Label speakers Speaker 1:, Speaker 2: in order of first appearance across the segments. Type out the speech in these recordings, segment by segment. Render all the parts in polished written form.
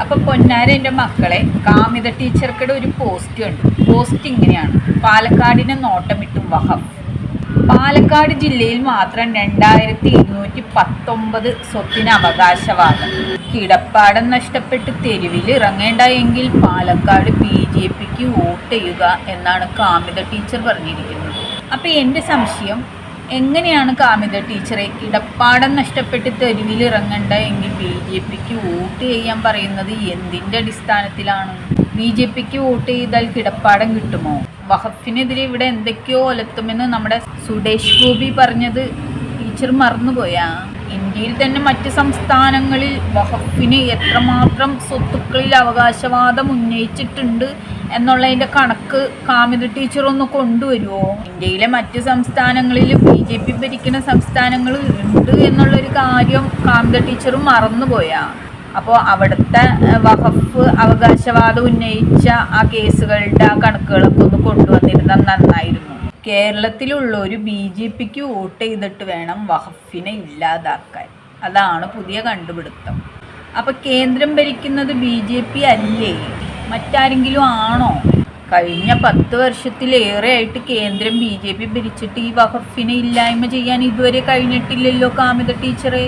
Speaker 1: അപ്പം പൊന്നാര എൻ്റെ മക്കളെ, കാമിത ടീച്ചർക്കിടെ ഒരു പോസ്റ്റ് കണ്ടു. പോസ്റ്റ് ഇങ്ങനെയാണ്: പാലക്കാടിനെ നോട്ടമിട്ടു വഖഫ്. പാലക്കാട് ജില്ലയിൽ മാത്രം 2219 സ്വത്തിന് അവകാശവാദം. കിടപ്പാടം നഷ്ടപ്പെട്ട് തെരുവിൽ ഇറങ്ങേണ്ട എങ്കിൽ പാലക്കാട് BJPക്ക് വോട്ട് ചെയ്യുക എന്നാണ് കാമിത ടീച്ചർ പറഞ്ഞിരിക്കുന്നത്. അപ്പം എൻ്റെ സംശയം, എങ്ങനെയാണ് കാമിത ടീച്ചറെ കിടപ്പാടം നഷ്ടപ്പെട്ട് തെരുവിൽ ഇറങ്ങേണ്ട എങ്കിൽ BJPക്ക് വോട്ട് ചെയ്യാൻ പറയുന്നത്? എന്തിൻ്റെ അടിസ്ഥാനത്തിലാണ്? BJPക്ക് വോട്ട് ചെയ്താൽ കിടപ്പാടം കിട്ടുമോ? വഖഫിനെതിരെ ഇവിടെ എന്തൊക്കെയോ ഒലത്തുമെന്ന് നമ്മുടെ സുരേഷ് ഗോപി പറഞ്ഞത് ടീച്ചർ മറന്നുപോയാ? ഇന്ത്യയിൽ തന്നെ മറ്റ് സംസ്ഥാനങ്ങളിൽ വഖഫിന് എത്രമാത്രം സ്വത്തുക്കളിൽ അവകാശവാദം ഉന്നയിച്ചിട്ടുണ്ട് എന്നുള്ളതിൻ്റെ കണക്ക് കാമിത ടീച്ചർ ഒന്ന് കൊണ്ടുവരുമോ? ഇന്ത്യയിലെ മറ്റ് സംസ്ഥാനങ്ങളിൽ BJP ഭരിക്കുന്ന സംസ്ഥാനങ്ങൾ ഉണ്ട് എന്നുള്ളൊരു കാര്യം കാമിത ടീച്ചർ മറന്നുപോയാ? അപ്പോൾ അവിടുത്തെ വഖഫ് അവകാശവാദം ഉന്നയിച്ച ആ കേസുകളുടെ ആ കണക്കുകളൊക്കെ ഒന്ന് കൊണ്ടുവന്നിരുന്നാൽ നന്നായിരുന്നു. കേരളത്തിലുള്ളൊരു BJPക്ക് വോട്ട് ചെയ്തിട്ട് വേണം വഖഫിനെ ഇല്ലാതാക്കാൻ. അതാണ് പുതിയ കണ്ടുപിടുത്തം. അപ്പോൾ കേന്ദ്രം ഭരിക്കുന്നത് BJP അല്ലേ? മറ്റാരെങ്കിലും ആണോ? കഴിഞ്ഞ 10 വർഷത്തിലേറെയായിട്ട് കേന്ദ്രം BJP ഭരിച്ചിട്ട് ഈ വഖഫിനെ ഇല്ലായ്മ ചെയ്യാൻ ഇതുവരെ കഴിഞ്ഞിട്ടില്ലല്ലോ കാമിത ടീച്ചറെ.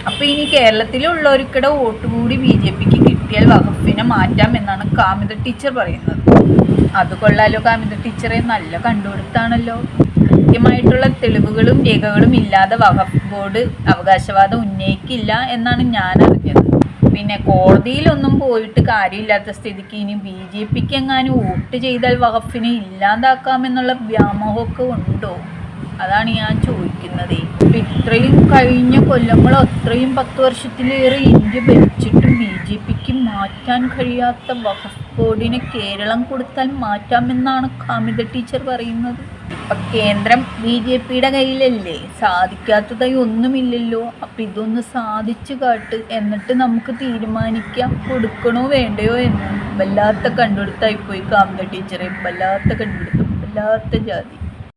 Speaker 1: അപ്പോൾ ഇനി കേരളത്തിലുള്ളവർക്കിടെ വോട്ട് കൂടി BJPക്ക് കിട്ടിയാൽ വഖഫിനെ മാറ്റാം എന്നാണ് കാമിത ടീച്ചർ പറയുന്നത്. അത് കൊള്ളാലോ കാമിത ടീച്ചറെ, നല്ല കണ്ടുപിടുത്താണല്ലോ. കൃത്യമായിട്ടുള്ള തെളിവുകളും രേഖകളും ഇല്ലാതെ വഖഫ് ബോർഡ് അവകാശവാദം ഉന്നയിക്കില്ല എന്നാണ് ഞാൻ അറിഞ്ഞത്. പിന്നെ കോടതിയിലൊന്നും പോയിട്ട് കാര്യമില്ലാത്ത സ്ഥിതിക്ക് ഇനി BJPക്ക് എങ്ങാനും വോട്ട് ചെയ്താൽ വഖഫിനെ ഇല്ലാതാക്കാമെന്നുള്ള വ്യാമോഹമൊക്കെ ഉണ്ടോ? അതാണ് ഞാൻ ചോദിക്കുന്നത്. ഇത്രയും കഴിഞ്ഞ കൊല്ലങ്ങൾ, അത്രയും 10 വർഷത്തിലേറെ ഇന്ത്യ ഭരിച്ചിട്ടും BJPക്ക് മാറ്റാൻ കഴിയാത്ത വഖഫ് ബോർഡിനെ കേരളം കൊടുത്താൽ മാറ്റാമെന്നാണ് കാമിത ടീച്ചർ പറയുന്നത്. ഇപ്പം കേന്ദ്രം BJPയുടെ കയ്യിലല്ലേ, സാധിക്കാത്തതായി ഒന്നുമില്ലല്ലോ. അപ്പം ഇതൊന്ന് സാധിച്ചു കാട്ട്, എന്നിട്ട് നമുക്ക് തീരുമാനിക്കാം കൊടുക്കണോ വേണ്ടയോ എന്ന്. വല്ലാത്ത കണ്ടുപിടുത്തായിപ്പോയി കാമിത ടീച്ചറെ, വല്ലാത്ത കണ്ടുപിടുത്തം, വല്ലാത്ത ജാതി.